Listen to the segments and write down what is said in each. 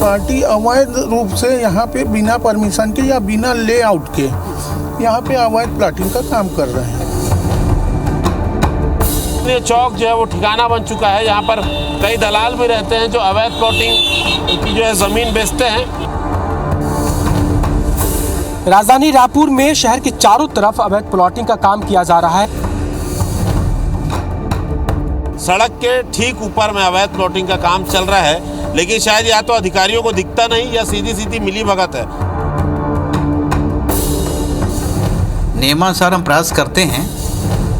Party अवैध रूप से यहाँ पे बिना परमिशन के या बिना लेआउट के यहाँ पे अवैध प्लाटिंग का काम कर रहे हैं। ये चौक जो है वो ठिकाना बन चुका है। यहाँ पर कई दलाल भी रहते हैं जो अवैध प्लॉटिंग की जो है जमीन बेचते हैं। राजधानी रायपुर में शहर के चारों तरफ अवैध प्लॉटिंग का काम किया जा रहा है। सड़क के ठीक ऊपर में अवैध प्लॉटिंग का काम चल रहा है, लेकिन शायद या तो अधिकारियों को दिखता नहीं या सीधी सीधी मिली भगत है। नियमानुसार हम प्रयास करते हैं,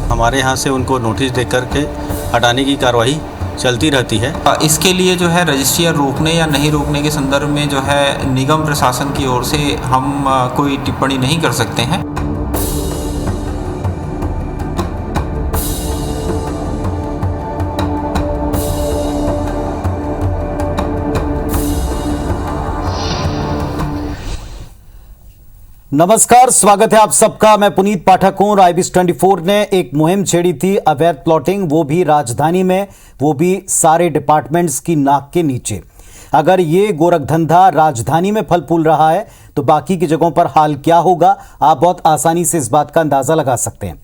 हमारे यहाँ से उनको नोटिस दे करके हटाने की कार्रवाई चलती रहती है। इसके लिए जो है रजिस्ट्री रोकने या नहीं रोकने के संदर्भ में जो है निगम प्रशासन की ओर से हम कोई टिप्पणी नहीं कर सकते हैं। नमस्कार, स्वागत है आप सबका। मैं पुनीत पाठक हूं। IBS 24 ने एक मुहिम छेड़ी थी अवैध प्लॉटिंग, वो भी राजधानी में, वो भी सारे डिपार्टमेंट्स की नाक के नीचे। अगर ये गोरखधंधा राजधानी में फल फूल रहा है तो बाकी की जगहों पर हाल क्या होगा, आप बहुत आसानी से इस बात का अंदाजा लगा सकते हैं।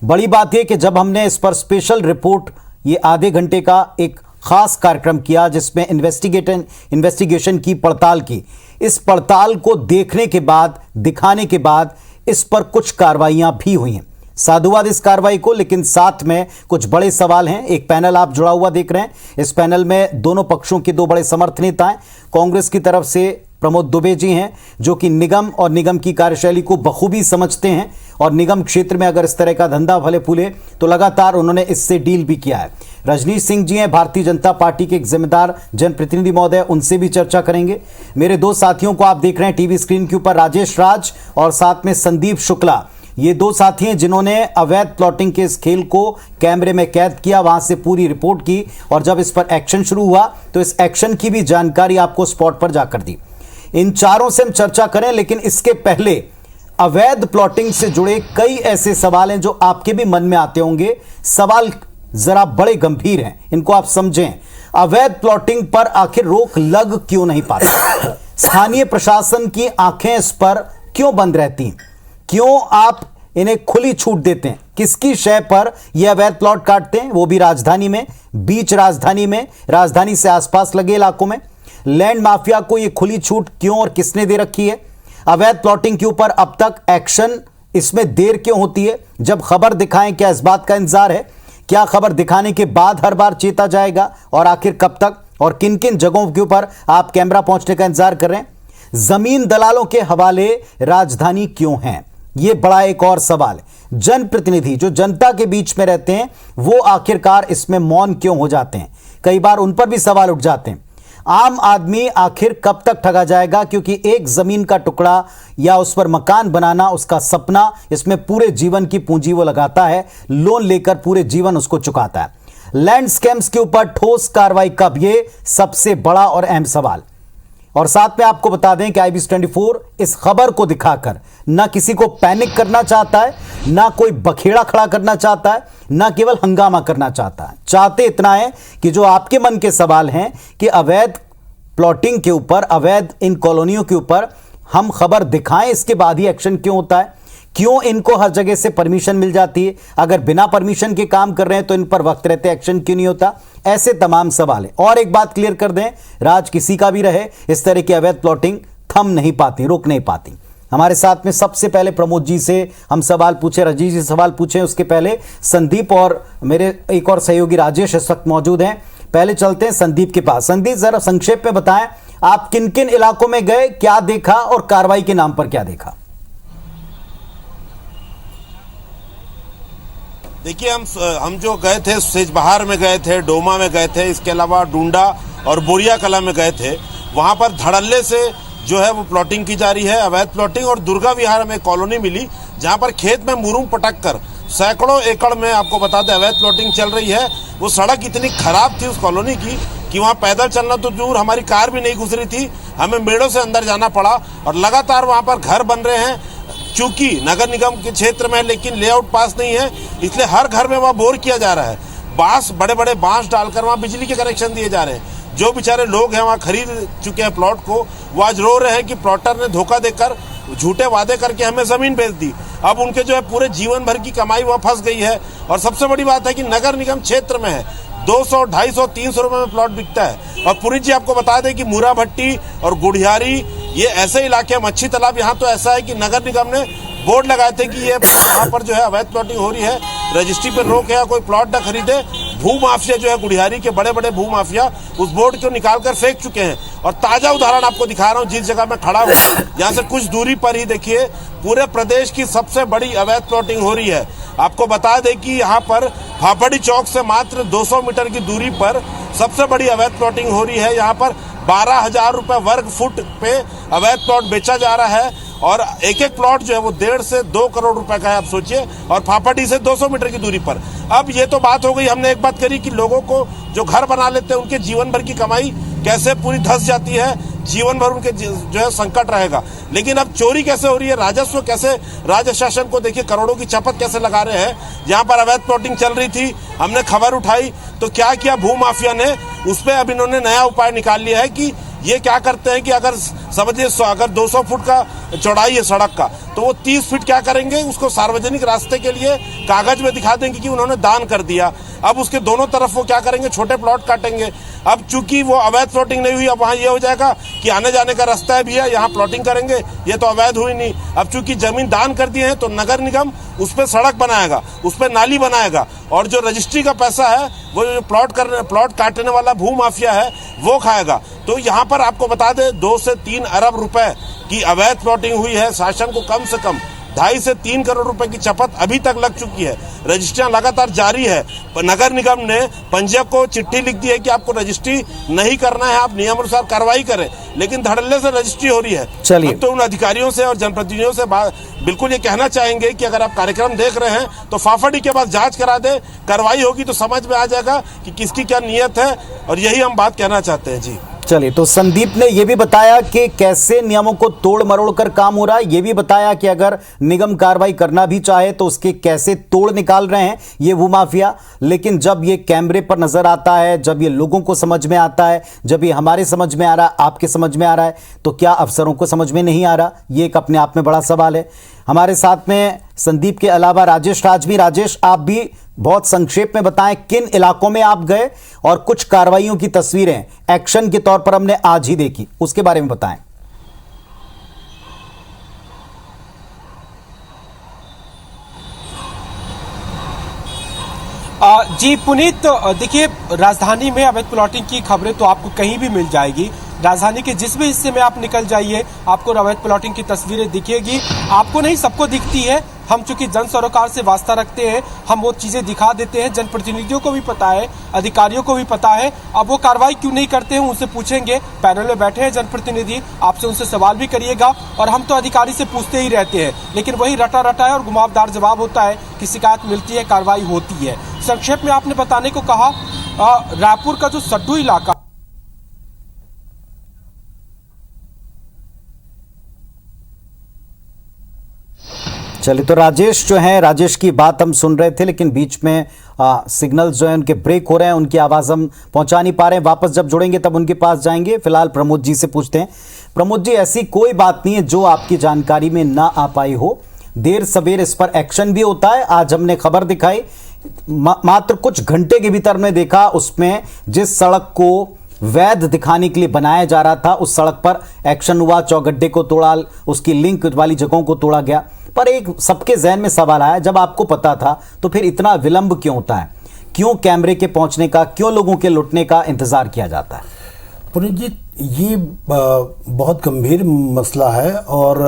बड़ी बात यह कि जब हमने इस पर स्पेशल रिपोर्ट, ये आधे घंटे का एक खास कार्यक्रम किया जिसमें इन्वेस्टिगेशन की, पड़ताल की, इस पड़ताल को देखने के बाद, दिखाने के बाद इस पर कुछ कार्रवाइयां भी हुई हैं। साधुवाद इस कार्रवाई को, लेकिन साथ में कुछ बड़े सवाल हैं। एक पैनल आप जुड़ा हुआ देख रहे हैं, इस पैनल में दोनों पक्षों के दो बड़े समर्थ नेता हैं। कांग्रेस की तरफ से प्रमोद दुबे जी हैं जो कि निगम और निगम की कार्यशैली को बखूबी समझते हैं और निगम क्षेत्र में अगर इस तरह का धंधा फले फूले तो लगातार उन्होंने इससे डील भी किया है। रजनीश सिंह जी हैं भारतीय जनता पार्टी के एक जिम्मेदार जनप्रतिनिधि महोदय, उनसे भी चर्चा करेंगे। मेरे दो साथियों को आप देख रहे हैं टीवी स्क्रीन के ऊपर, राजेश राज और साथ में संदीप शुक्ला। ये दो साथी हैं जिन्होंने अवैध प्लॉटिंग के इस खेल को कैमरे में कैद किया, वहां से पूरी रिपोर्ट की और जब इस पर एक्शन शुरू हुआ तो इस एक्शन की भी जानकारी आपको स्पॉट पर जाकर दी। इन चारों से हम चर्चा करें, लेकिन इसके पहले अवैध प्लॉटिंग से जुड़े कई ऐसे सवाल हैं जो आपके भी मन में आते होंगे। सवाल जरा बड़े गंभीर हैं, इनको आप समझें। अवैध प्लॉटिंग पर आखिर रोक लग क्यों नहीं पाती? स्थानीय प्रशासन की आंखें इस पर क्यों बंद रहती हैं? क्यों आप इन्हें खुली छूट देते हैं? किसकी शय पर यह अवैध प्लॉट काटते हैं, वो भी राजधानी में, बीच राजधानी में, राजधानी से आसपास लगे इलाकों में? लैंड माफिया को यह खुली छूट क्यों और किसने दे रखी है? अवैध प्लॉटिंग के ऊपर अब तक एक्शन, इसमें देर क्यों होती है? जब खबर दिखाएं क्या इस बात का इंतजार है? क्या खबर दिखाने के बाद हर बार चेता जाएगा? और आखिर कब तक और किन किन जगहों के ऊपर आप कैमरा पहुंचने का इंतजार कर रहे हैं? जमीन दलालों के हवाले राजधानी क्यों है, यह बड़ा एक और सवाल है। जनप्रतिनिधि जो जनता के बीच में रहते हैं वो आखिरकार इसमें मौन क्यों हो जाते हैं? कई बार उन पर भी सवाल उठ जाते हैं। आम आदमी आखिर कब तक ठगा जाएगा? क्योंकि एक जमीन का टुकड़ा या उस पर मकान बनाना उसका सपना, इसमें पूरे जीवन की पूंजी वो लगाता है, लोन लेकर पूरे जीवन उसको चुकाता है। लैंड स्कैम्स के ऊपर ठोस कार्रवाई कब, ये सबसे बड़ा और अहम सवाल। और साथ में आपको बता दें कि IBS 24 इस खबर को दिखाकर ना किसी को पैनिक करना चाहता है, ना कोई बखेड़ा खड़ा करना चाहता है, ना केवल हंगामा करना चाहता है। चाहते इतना है कि जो आपके मन के सवाल हैं कि अवैध प्लॉटिंग के ऊपर, अवैध इन कॉलोनियों के ऊपर हम खबर दिखाएं, इसके बाद ही एक्शन क्यों होता है? क्यों इनको हर जगह से परमिशन मिल जाती है? अगर बिना परमिशन के काम कर रहे हैं तो इन पर वक्त रहते एक्शन क्यों नहीं होता? ऐसे तमाम सवाल है। और एक बात क्लियर कर दें, राज किसी का भी रहे, इस तरह की अवैध प्लॉटिंग थम नहीं पाती, रुक नहीं पाती। हमारे साथ में सबसे पहले प्रमोद जी से हम सवाल पूछे, रजीश जी सवाल पूछे, उसके पहले संदीप और मेरे एक और सहयोगी राजेश इस वक्त मौजूद हैं। पहले चलते हैं संदीप के पास। संदीप, जरा संक्षेप में बताएं, आप किन किन इलाकों में गए, क्या देखा और कार्रवाई के नाम पर क्या देखा? देखिए, हम जो गए थे सेजबहार में गए थे, डोमा में गए थे, इसके अलावा डूंडा और बोरिया कला में गए थे। वहां पर धड़ल्ले से जो है वो प्लॉटिंग की जा रही है, अवैध प्लॉटिंग। और दुर्गा विहार में कॉलोनी मिली जहां पर खेत में मुरूम पटक कर सैकड़ों एकड़ में, आपको बता दें, अवैध प्लॉटिंग चल रही है। वो सड़क इतनी खराब थी उस कॉलोनी की कि वहां पैदल चलना तो दूर, हमारी कार भी नहीं घुस रही थी, हमें मेड़ों से अंदर जाना पड़ा। और लगातार वहां पर घर बन रहे हैं, चूंकि नगर निगम के क्षेत्र में, लेकिन लेआउट पास नहीं है, इसलिए हर घर में वहां बोर किया जा रहा है। बांस, बड़े बड़े बांस डालकर वहां बिजली के कनेक्शन दिए जा रहे हैं। जो बेचारे लोग हैं वहाँ खरीद चुके हैं प्लॉट को, वो आज रो रहे हैं कि प्लॉटर ने धोखा देकर, झूठे वादे करके हमें जमीन बेच दी। अब उनके जो है पूरे जीवन भर की कमाई वहाँ फंस गई है। और सबसे बड़ी बात है कि नगर निगम क्षेत्र में है, 200, 250, 300 रुपए में प्लॉट बिकता है। और पुनीत जी आपको बता दें कि मूरा भट्टी और गुड़ियारी ये ऐसे इलाके, मच्छी तालाब, यहाँ तो ऐसा है कि नगर निगम ने बोर्ड लगाए थे कि ये यहाँ पर जो है अवैध प्लॉटिंग हो रही है, रजिस्ट्री पर रोक है, कोई प्लॉट ना खरीदे। भू माफिया जो है गुड़ियारी के बड़े बड़े भू माफिया उस बोर्ड को निकालकर फेंक चुके हैं। और ताजा उदाहरण आपको दिखा रहा हूँ, जिस जगह मैं खड़ा हूँ यहाँ से कुछ दूरी पर ही देखिए, पूरे प्रदेश की सबसे बड़ी अवैध प्लॉटिंग हो रही है। आपको बता दें कि यहाँ पर फाफड़ी चौक से मात्र 200 मीटर की दूरी पर सबसे बड़ी अवैध प्लॉटिंग हो रही है। यहाँ पर 12,000 रुपए वर्ग फुट पे अवैध प्लॉट बेचा जा रहा है। और एक एक प्लॉट जो है वो 1.5 से 2 करोड़ रुपए का है, आप सोचिए, और फाफड़ी से 200 मीटर की दूरी पर। अब ये तो बात हो गई, हमने एक बात करी कि लोगों को जो घर बना लेते हैं उनके जीवन भर की कमाई कैसे पूरी धंस जाती है, जीवन भर उनके जो है संकट रहेगा। लेकिन अब चोरी कैसे हो रही है, राजस्व कैसे, राज्य शासन को देखिए करोड़ों की चपत कैसे लगा रहे हैं। जहां पर अवैध प्लॉटिंग चल रही थी, हमने खबर उठाई तो क्या किया भू माफिया ने, उस पर अब इन्होंने नया उपाय निकाल लिया है कि ये क्या करते हैं कि अगर समझिए अगर 200 फुट का चौड़ाई है सड़क का, तो वो 30 फीट क्या करेंगे, उसको सार्वजनिक रास्ते के लिए कागज में दिखा देंगे कि उन्होंने दान कर दिया। अब उसके दोनों तरफ वो क्या करेंगे, छोटे प्लॉट काटेंगे। अब चूंकि वो अवैध प्लॉटिंग नहीं हुई, अब वहाँ ये हो जाएगा कि आने जाने का रास्ता है भैया, यहाँ प्लॉटिंग करेंगे, ये तो अवैध हुई नहीं। अब चूंकि जमीन दान कर दिए हैं तो नगर निगम उस पर सड़क बनाएगा, उस पर नाली बनाएगा, और जो रजिस्ट्री का पैसा है वो जो प्लॉट काटने वाला भू माफिया है वो खाएगा। तो यहाँ पर आपको बता दें 2 से 3 अरब रुपए की अवैध प्लॉटिंग हुई है। शासन को कम से कम 2.5 से 3 करोड़ रुपए की चपत अभी तक लग चुकी है। रजिस्ट्रियां लगातार जारी है। नगर निगम ने पंजाब को चिट्ठी लिख दी है कि आपको रजिस्ट्री नहीं करना है, आप नियम अनुसार कार्रवाई करें, लेकिन धड़ल्ले से रजिस्ट्री हो रही है। चलिए, तो उन अधिकारियों से और जनप्रतिनिधियों से बिल्कुल ये कहना चाहेंगे कि अगर आप कार्यक्रम देख रहे हैं तो फाफड़ी के बाद जांच करा दे, कार्रवाई होगी तो समझ में आ जाएगा कि किसकी क्या नीयत है, और यही हम बात कहना चाहते हैं। जी चलिए, तो संदीप ने यह भी बताया कि कैसे नियमों को तोड़ मरोड़ कर काम हो रहा है, यह भी बताया कि अगर निगम कार्रवाई करना भी चाहे तो उसके कैसे तोड़ निकाल रहे हैं ये वो माफिया। लेकिन जब ये कैमरे पर नजर आता है, जब ये लोगों को समझ में आता है, जब ये हमारे समझ में आ रहा है, आपके समझ में आ रहा है, तो क्या अफसरों को समझ में नहीं आ रहा? ये एक अपने आप में बड़ा सवाल है। हमारे साथ में संदीप के अलावा राजेश राज भी। राजेश, आप भी बहुत संक्षेप में बताएं किन इलाकों में आप गए और कुछ कार्रवाइयों की तस्वीरें एक्शन के तौर पर हमने आज ही देखी, उसके बारे में बताएं। जी पुनीत, देखिए राजधानी में अवैध प्लॉटिंग की खबरें तो आपको कहीं भी मिल जाएगी। राजधानी के जिस भी हिस्से में आप निकल जाइए आपको अवैध प्लॉटिंग की तस्वीरें दिखेगी। आपको नहीं, सबको दिखती है। हम चूंकि जन सरोकार से वास्ता रखते हैं, हम वो चीजें दिखा देते हैं। जनप्रतिनिधियों को भी पता है, अधिकारियों को भी पता है। अब वो कार्रवाई क्यों नहीं करते हैं उनसे पूछेंगे। पैनल में बैठे हैं जनप्रतिनिधि, आपसे उनसे सवाल भी करिएगा। और हम तो अधिकारी से पूछते ही रहते हैं, लेकिन वही रटा रटा है और घुमावदार जवाब होता है कि शिकायत मिलती है, कार्रवाई होती है। संक्षेप में आपने बताने को कहा, रायपुर का जो सड्डू इलाका, चलिए, तो राजेश जो है, राजेश की बात हम सुन रहे थे, लेकिन बीच में सिग्नल्स जो है उनके ब्रेक हो रहे हैं, उनकी आवाज़ हम पहुंचा नहीं पा रहे हैं। वापस जब जुड़ेंगे तब उनके पास जाएंगे। फिलहाल प्रमोद जी से पूछते हैं। प्रमोद जी, ऐसी कोई बात नहीं है जो आपकी जानकारी में ना आ पाई हो, देर सवेर इस पर एक्शन भी होता है। आज हमने खबर दिखाई, मात्र कुछ घंटे के भीतर में देखा उसमें जिस सड़क को वैध दिखाने के लिए बनाया जा रहा था उस सड़क पर एक्शन हुआ, चौगड्ढे को तोड़ा, उसकी लिंक वाली जगहों को तोड़ा गया। पर एक सबके जहन में सवाल आया, जब आपको पता था तो फिर इतना विलंब क्यों होता है? क्यों कैमरे के पहुंचने का, क्यों लोगों के लुटने का इंतजार किया जाता है? पुनीत जी, ये बहुत गंभीर मसला है और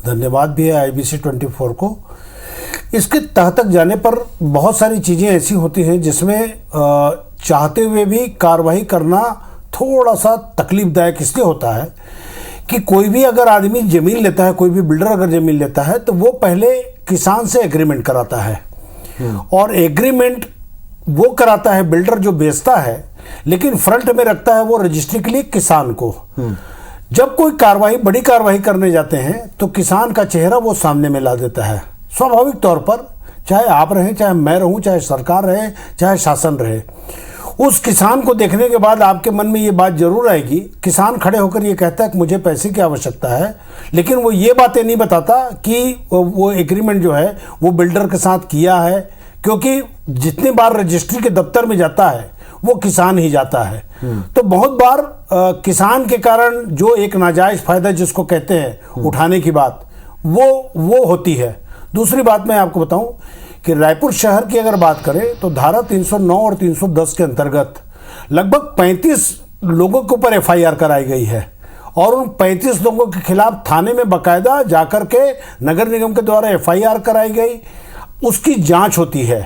धन्यवाद भी है IBC 24 को। इसके तह तक जाने पर बहुत सारी चीज़ें ऐसी होती हैं जिसमें चाहते हुए भी कार्रवाई करना थोड़ा सा तकलीफदायक इसलिए होता है कि कोई भी अगर आदमी ज़मीन लेता है, कोई भी बिल्डर अगर ज़मीन लेता है तो वो पहले किसान से एग्रीमेंट कराता है, और एग्रीमेंट वो कराता है बिल्डर जो बेचता है, लेकिन फ्रंट में रखता है वो रजिस्ट्री के लिए किसान को। जब कोई कार्रवाई, बड़ी कार्रवाई करने जाते हैं तो किसान का चेहरा वो सामने में ला देता है। स्वाभाविक तौर पर, चाहे आप रहें, चाहे मैं रहूं, चाहे सरकार रहे, चाहे शासन रहे, उस किसान को देखने के बाद आपके मन में ये बात जरूर आएगी, किसान खड़े होकर ये कहता है कि मुझे पैसे की आवश्यकता है, लेकिन वो ये बातें नहीं बताता कि वो एग्रीमेंट जो है वो बिल्डर के साथ किया है, क्योंकि जितनी बार रजिस्ट्री के दफ्तर में जाता है वो किसान ही जाता है। तो बहुत बार किसान के कारण जो एक नाजायज फायदा जिसको कहते हैं उठाने की बात, वो होती है। दूसरी बात मैं आपको बताऊं कि रायपुर शहर की अगर बात करें तो धारा 309 और 310 के अंतर्गत लगभग 35 लोगों के ऊपर एफआईआर कराई गई है, और उन 35 लोगों के खिलाफ थाने में बाकायदा जाकर के नगर निगम के द्वारा एफआईआर कराई गई, उसकी जांच होती है।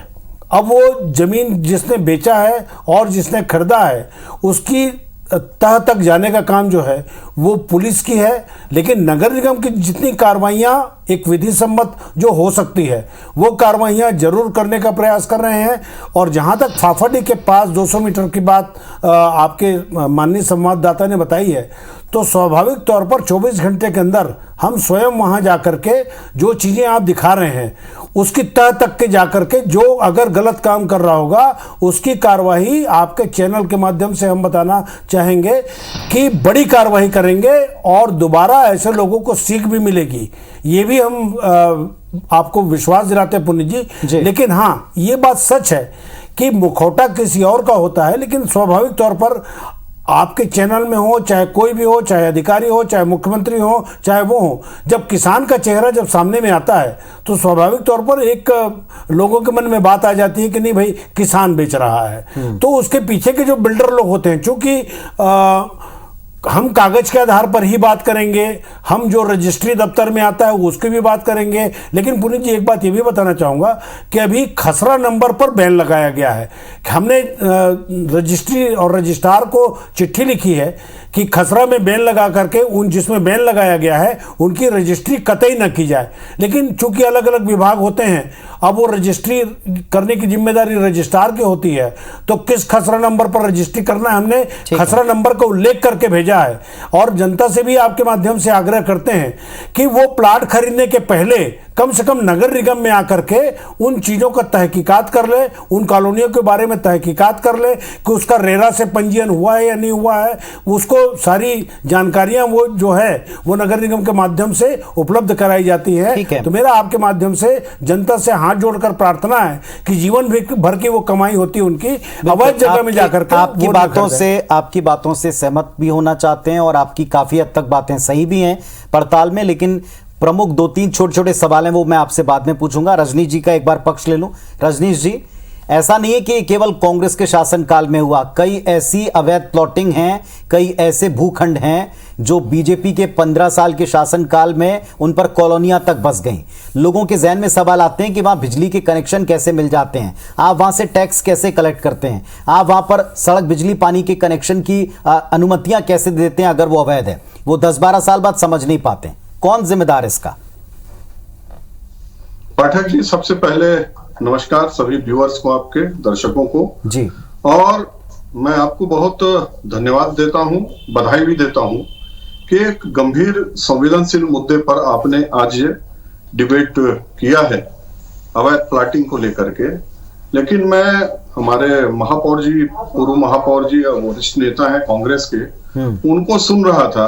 अब वो जमीन जिसने बेचा है और जिसने खरीदा है उसकी तह तक जाने का काम जो है वो पुलिस की है, लेकिन नगर निगम की जितनी कार्रवाइयां एक विधि सम्मत जो हो सकती है वो कार्रवाइयां जरूर करने का प्रयास कर रहे हैं। और जहां तक फाफाडी के पास 200 मीटर की बात आपके माननीय संवाददाता ने बताई है, तो स्वाभाविक तौर पर 24 घंटे के अंदर हम स्वयं वहां जाकर के जो चीजें आप दिखा रहे हैं उसकी तह तक के जाकर के जो अगर गलत काम कर रहा होगा उसकी कार्रवाई आपके चैनल के माध्यम से हम बताना चाहेंगे कि बड़ी कार्रवाई करेंगे और दोबारा ऐसे लोगों को सीख भी मिलेगी, ये भी हम आपको विश्वास दिलाते हैं पुनीत जी। लेकिन हाँ, ये बात सच है कि मुखौटा किसी और का होता है, लेकिन स्वाभाविक तौर पर आपके चैनल में हो, चाहे कोई भी हो, चाहे अधिकारी हो, चाहे मुख्यमंत्री हो, चाहे वो हो, जब किसान का चेहरा जब सामने में आता है तो स्वाभाविक तौर पर एक लोगों के मन में बात आ जाती है कि नहीं भाई किसान बेच रहा है। तो उसके पीछे के जो बिल्डर लोग होते हैं, चूंकि हम कागज के आधार पर ही बात करेंगे, हम जो रजिस्ट्री दफ्तर में आता है उसकी भी बात करेंगे, लेकिन पुनीत जी एक बात ये भी बताना चाहूंगा कि अभी खसरा नंबर पर बैन लगाया गया है। हमने रजिस्ट्री और रजिस्ट्रार को चिट्ठी लिखी है कि खसरा में बैन लगा करके उन जिसमें बैन लगाया गया है उनकी रजिस्ट्री कतई न की जाए, लेकिन चूंकि अलग अलग विभाग होते हैं, अब वो रजिस्ट्री करने की जिम्मेदारी रजिस्ट्रार की होती है, तो किस खसरा नंबर पर रजिस्ट्री करना है हमने खसरा नंबर का उल्लेख करके भेजा है। और जनता से भी आपके माध्यम से आग्रह करते हैं कि वो प्लाट खरीदने के पहले कम से कम नगर निगम में आकर के उन चीजों का तहकीकात कर ले, उन कॉलोनियों के बारे में तहकीकात कर ले कि उसका रेरा से पंजीयन हुआ है या नहीं हुआ है, उसको सारी जानकारियां वो जो है वो नगर निगम के माध्यम से उपलब्ध कराई जाती है। तो मेरा आपके माध्यम से जनता से हाथ जोड़कर प्रार्थना है कि जीवन भर की वो कमाई होती है उनकी अवैध जगह में जाकर के आपकी बातों से सहमत भी होना चाहते हैं और आपकी काफी हद तक बातें सही भी हैं पड़ताल में, लेकिन प्रमुख 2-3 छोटे-छोटे सवाल हैं वो मैं आपसे बाद में पूछूंगा। रजनीश जी का एक बार पक्ष ले लूं। रजनीश जी, ऐसा नहीं है कि केवल कांग्रेस के शासनकाल में हुआ, कई ऐसी अवैध प्लॉटिंग हैं, कई ऐसे भूखंड हैं जो बीजेपी के 15 साल के शासनकाल में उन पर कॉलोनियां तक बस गईं। लोगों के जहन में सवाल आते हैं कि वहां बिजली के कनेक्शन कैसे मिल जाते हैं, आप वहां से टैक्स कैसे कलेक्ट करते हैं, आप वहां पर सड़क बिजली पानी के कनेक्शन की अनुमतियां कैसे देते हैं अगर वो अवैध है। वो 10-12 साल बाद समझ नहीं पाते। कौन जिम्मेदार है इसका? पाठक जी, सबसे पहले नमस्कार सभी व्यूअर्स को, आपके दर्शकों को जी, और मैं आपको बहुत धन्यवाद देता हूं, बधाई भी देता हूं कि एक गंभीर संवेदनशील मुद्दे पर आपने आज ये डिबेट किया है अवैध प्लाटिंग को लेकर के। लेकिन मैं हमारे महापौर जी, पूर्व महापौर जी और वरिष्ठ नेता हैं कांग्रेस के, उनको सुन रहा था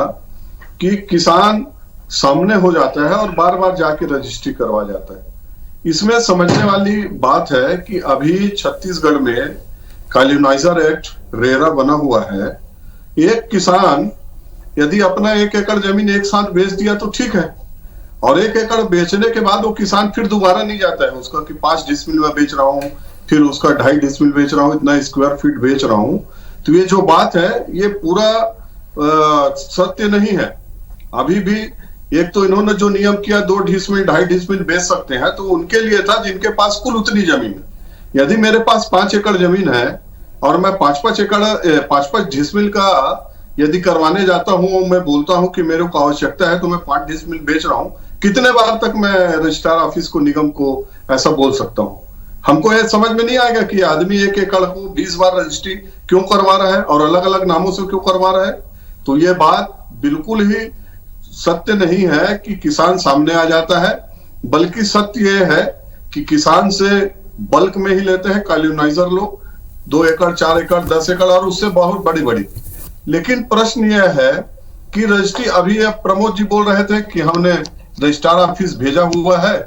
कि किसान सामने हो जाता है और बार बार जाके रजिस्ट्री करवा जाता है। इसमें समझने वाली बात है कि अभी छत्तीसगढ़ में कॉलोनाइजर एक्ट रेरा बना हुआ है। एक किसान यदि अपना 1 एकड़ जमीन एक साथ बेच दिया तो ठीक है, और 1 एकड़ बेचने के बाद वो किसान फिर दोबारा नहीं जाता है उसका कि 5 डिसमिल में बेच रहा हूँ, फिर उसका 2.5 डिसमिल बेच रहा हूँ, इतना स्क्वायर फीट बेच रहा हूँ। तो ये जो बात है ये पूरा सत्य नहीं है। अभी भी एक तो इन्होंने जो नियम किया 2 डिसमिल 2.5 डिसमिल बेच सकते हैं, तो उनके लिए था जिनके पास कुल उतनी जमीन है। यदि मेरे पास 5 एकड़ जमीन है और मैं 5-5 डिसमिल का यदि करवाने जाता हूं, मैं बोलता हूं कि मेरे को आवश्यकता है तो मैं 5 डिसमिल बेच रहा हूं, कितने बार तक मैं रजिस्ट्रार ऑफिस को, निगम को ऐसा बोल सकता हूं? हमको ये समझ में नहीं आएगा कि आदमी 1 एकड़ को 20 बार रजिस्ट्री क्यों करवा रहा है और अलग अलग नामों से क्यों करवा रहा है। तो ये बात बिल्कुल ही सत्य नहीं है कि किसान सामने आ जाता है, बल्कि सत्य यह है कि किसान से बल्क में ही लेते हैं कॉलोनाइजर लोग। 2 एकड़, 4 एकड़, 10 एकड़ और उससे बहुत बड़ी बड़ी। लेकिन प्रश्न यह है कि रजिस्ट्री, अभी अब प्रमोद जी बोल रहे थे कि हमने रजिस्ट्रार ऑफिस भेजा हुआ है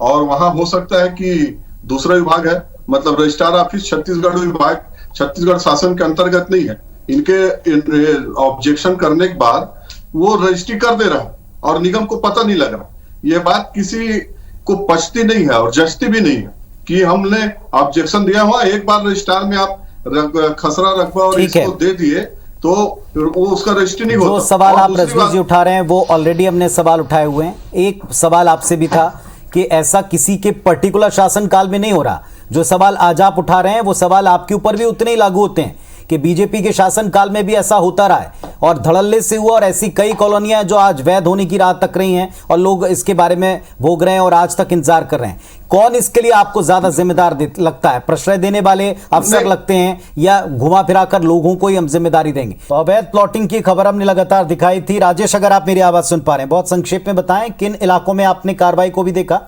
और वहां हो सकता है कि दूसरा विभाग है, मतलब रजिस्ट्रार ऑफिस छत्तीसगढ़ विभाग, छत्तीसगढ़ शासन के अंतर्गत नहीं है। इनके ऑब्जेक्शन करने के बाद वो रजिस्ट्री कर दे रहा और निगम को पता नहीं लग रहा। ये बात किसी को पचती नहीं है और जचती भी नहीं है कि हमने ऑब्जेक्शन दिया हुआ, एक बार रजिस्ट्रार में आप खसरा रकबा और इसको दे दिए तो वो उसका रजिस्ट्री नहीं होता। जो सवाल आप रजनीश जी उठा रहे हैं वो ऑलरेडी हमने सवाल उठाए हुए हैं। एक सवाल आपसे भी था कि ऐसा किसी के पर्टिकुलर शासनकाल में नहीं हो रहा। जो सवाल आज आप उठा रहे हैं वो सवाल आपके ऊपर भी उतने ही लागू होते हैं कि बीजेपी के शासनकाल में भी ऐसा होता रहा है और धड़ल्ले से हुआ, और ऐसी कई कॉलोनियां जो आज वैध होने की राह तक रही हैं और लोग इसके बारे में भोग रहे हैं और आज तक इंतजार कर रहे हैं। कौन इसके लिए आपको ज्यादा जिम्मेदार लगता है? प्रश्रय देने वाले अफसर लगते हैं या घुमा फिरा कर लोगों को ही हम जिम्मेदारी देंगे? तो अवैध प्लॉटिंग की खबर हमने लगातार दिखाई थी। राजेश, अगर आप मेरी आवाज सुन पा रहे हैं, बहुत संक्षेप में बताएं किन इलाकों में आपने कार्रवाई को भी देखा?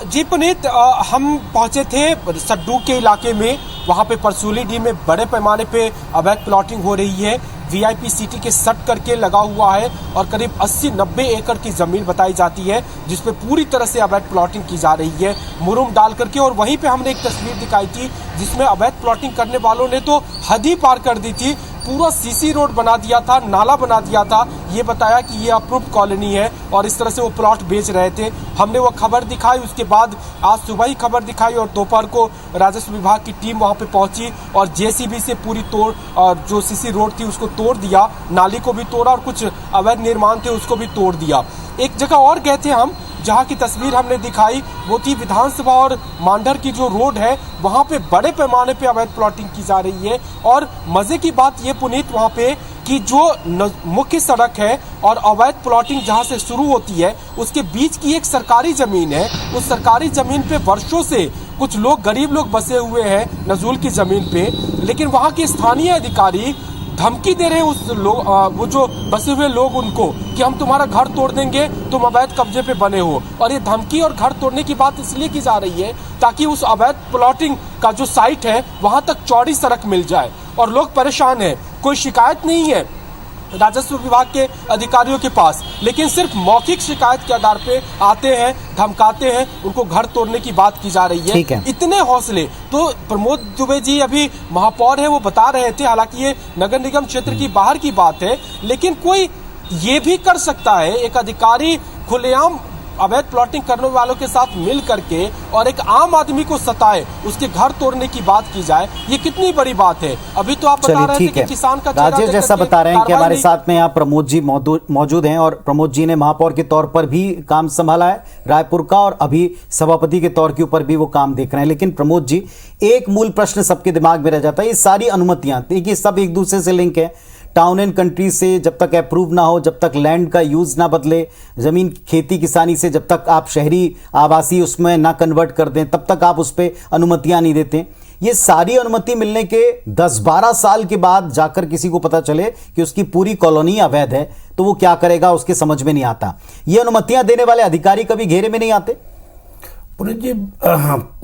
जी पुनीत, हम पहुंचे थे सड्डू के इलाके में। वहां पे परसूली डी में बड़े पैमाने पे अवैध प्लॉटिंग हो रही है। वीआईपी सिटी के सट करके लगा हुआ है और करीब 80-90 एकड़ की जमीन बताई जाती है जिसपे पूरी तरह से अवैध प्लॉटिंग की जा रही है मुरुम डाल करके। और वहीं पे हमने एक तस्वीर दिखाई थी जिसमें अवैध प्लॉटिंग करने वालों ने तो हद ही पार कर दी थी। पूरा सीसी रोड बना दिया था, नाला बना दिया था, ये बताया कि ये अप्रूव्ड कॉलोनी है और इस तरह से वो प्लॉट बेच रहे थे। हमने वो खबर दिखाई, उसके बाद आज सुबह ही खबर दिखाई और दोपहर को राजस्व विभाग की टीम वहां पे पहुंची और जेसीबी से पूरी तोड़ और जो सीसी रोड थी उसको तोड़ दिया, नाली को भी तोड़ा और कुछ अवैध निर्माण थे उसको भी तोड़ दिया। एक जगह और गए थे हम जहां की तस्वीर हमने दिखाई, वो थी विधानसभा और मांडर की जो रोड है, वहां पे बड़े पैमाने पे अवैध प्लॉटिंग की जा रही है। और मजे की बात ये पुनीत वहां पे कि जो मुख्य सड़क है और अवैध प्लॉटिंग जहां से शुरू होती है उसके बीच की एक सरकारी जमीन है। उस सरकारी जमीन पे वर्षों से कुछ लोग, गरीब लोग बसे हुए हैं नजूल की जमीन पे, लेकिन वहां के स्थानीय अधिकारी धमकी दे रहे हैं उस लोग, वो जो बसे हुए लोग उनको, कि हम तुम्हारा घर तोड़ देंगे, तुम अवैध कब्जे पे बने हो। और ये धमकी और घर तोड़ने की बात इसलिए की जा रही है ताकि उस अवैध प्लॉटिंग का जो साइट है वहां तक चौड़ी सड़क मिल जाए और लोग परेशान हैं। कोई शिकायत नहीं है राजस्व विभाग के अधिकारियों के पास, लेकिन सिर्फ मौखिक शिकायत के आधार पे आते हैं, धमकाते हैं, उनको घर तोड़ने की बात की जा रही है। इतने हौसले तो प्रमोद दुबे जी अभी महापौर है वो बता रहे थे, हालांकि ये नगर निगम क्षेत्र की बाहर की बात है, लेकिन कोई ये भी कर सकता है, एक अधिकारी खुलेआम अवैध प्लॉटिंग करने वालों के साथ मिल करके और एक आम आदमी को सताए, उसके घर तोड़ने की बात की जाए, ये कितनी बड़ी बात है। अभी तो आप बता रहे थे कि किसान का राजेश जैसा बता रहे हैं कि हमारे साथ में यहाँ प्रमोद जी मौजूद हैं और प्रमोद जी ने महापौर के तौर पर भी काम संभाला है रायपुर का और अभी सभापति के तौर के ऊपर भी वो काम देख रहे हैं। लेकिन प्रमोद जी, एक मूल प्रश्न सबके दिमाग में रह जाता है, ये सारी अनुमतियां देखिए सब एक दूसरे से लिंक है। टाउन एंड कंट्री से जब तक अप्रूव ना हो, जब तक लैंड का यूज ना बदले, जमीन खेती किसानी से जब तक आप शहरी आवासी उसमें ना कन्वर्ट कर दें, तब तक आप उस पर अनुमतियां नहीं देते। ये सारी अनुमति मिलने के 10-12 साल के बाद जाकर किसी को पता चले कि उसकी पूरी कॉलोनी अवैध है, तो वो क्या करेगा उसके समझ में नहीं आता। ये अनुमतियां देने वाले अधिकारी कभी घेरे में नहीं आते? पुनीत जी,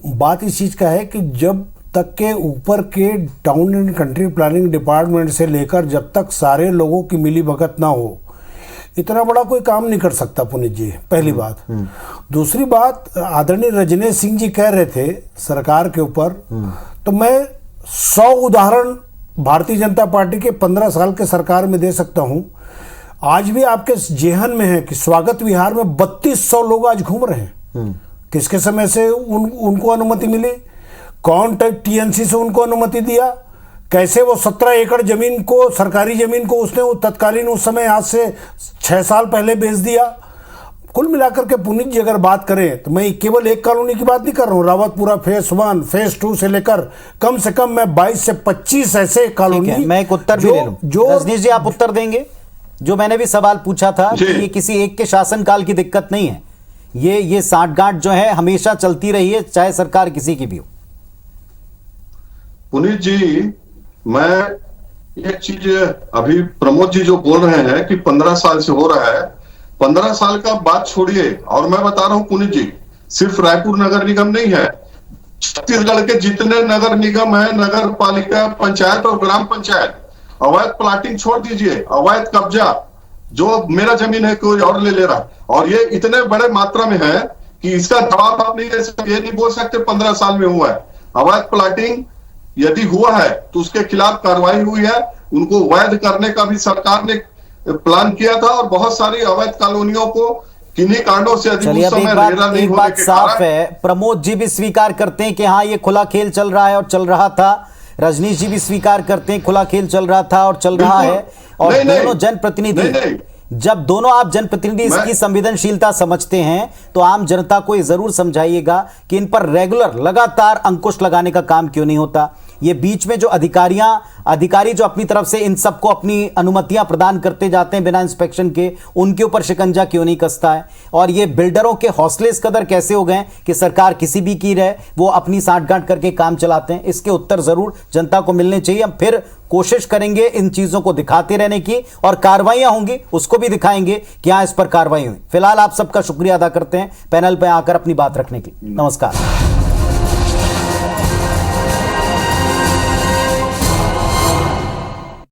बात इस चीज का है कि जब तक के ऊपर के town and country planning department से लेकर जब तक सारे लोगों की मिली भगत ना हो, इतना बड़ा कोई काम नहीं कर सकता पुनीत जी, पहली बात। दूसरी बात, आदरणीय रजनीश सिंह जी कह रहे थे सरकार के ऊपर, तो मैं 100 उदाहरण भारतीय जनता पार्टी के 15 साल के सरकार में दे सकता हूं। आज भी आपके जेहन में है कि स्वागत विहार में 3200 लोग आज घूम रहे हैं। किसके समय से उनको अनुमति मिली, कौन टीएनसी से उनको अनुमति दिया, कैसे वो 17 एकड़ जमीन को, सरकारी जमीन को उसने तत्कालीन उस समय आज से 6 साल पहले बेच दिया। कुल मिलाकर के पुनीत जी अगर बात करें तो मैं केवल एक कॉलोनी की बात नहीं कर रहा हूँ, रावतपुरा फेज 1 फेज 2 से लेकर कम से कम मैं 22 से 25 ऐसे कॉलोनी। मैं एक उत्तर भी ले लूं, रजनीश जी आप उत्तर देंगे? जो मैंने भी सवाल पूछा था कि ये किसी एक के शासनकाल की दिक्कत नहीं है, ये साठगांठ जो है हमेशा चलती रही है, चाहे सरकार किसी की भी हो। पुनीत जी, मैं एक चीज अभी प्रमोद जी जो बोल रहे हैं कि 15 साल से हो रहा है, 15 साल का बात छोड़िए और मैं बता रहा हूं पुनीत जी, सिर्फ रायपुर नगर निगम नहीं है, छत्तीसगढ़ के जितने नगर निगम है, नगर पालिका, पंचायत और ग्राम पंचायत, अवैध प्लाटिंग छोड़ दीजिए, अवैध कब्जा, जो मेरा जमीन है कोई और ले रहा है, और ये इतने बड़े मात्रा में है कि इसका जवाब आप नहीं दे सकते। ये नहीं बोल सकते 15 साल में हुआ है। अवैध प्लाटिंग यदि हुआ है तो उसके खिलाफ कार्रवाई हुई है, उनको वैध करने का भी सरकार ने प्लान किया था, और बहुत सारी अवैध कॉलोनियों को किन्हीं कांडों से चलिए, अब एक बात साफ है, प्रमोद जी भी स्वीकार करते हैं कि हाँ ये खुला खेल चल रहा है और चल रहा था, रजनीश जी भी स्वीकार करते हैं खुला खेल चल रहा था और चल रहा है, और दोनों जनप्रतिनिधि, जब दोनों आप जनप्रतिनिधि इसकी संवेदनशीलता समझते हैं तो आम जनता को ये जरूर समझाइएगा कि इन पर रेगुलर लगातार अंकुश लगाने का काम क्यों नहीं होता। ये बीच में जो अधिकारी जो अपनी तरफ से इन सबको अपनी अनुमतियां प्रदान करते जाते हैं बिना इंस्पेक्शन के, उनके ऊपर शिकंजा क्यों नहीं कसता है। और ये बिल्डरों के हौसले इस कदर कैसे हो गए कि सरकार किसी भी की रहे वो अपनी सांठगांठ करके काम चलाते हैं। इसके उत्तर जरूर जनता को मिलने चाहिए। हम फिर कोशिश करेंगे इन चीजों को दिखाते रहने की, और कार्रवाइयां होंगी उसको भी दिखाएंगे कि हाँ इस पर कार्रवाई हुई। फिलहाल आप सबका शुक्रिया अदा करते हैं पैनल पर आकर अपनी बात रखने की। नमस्कार।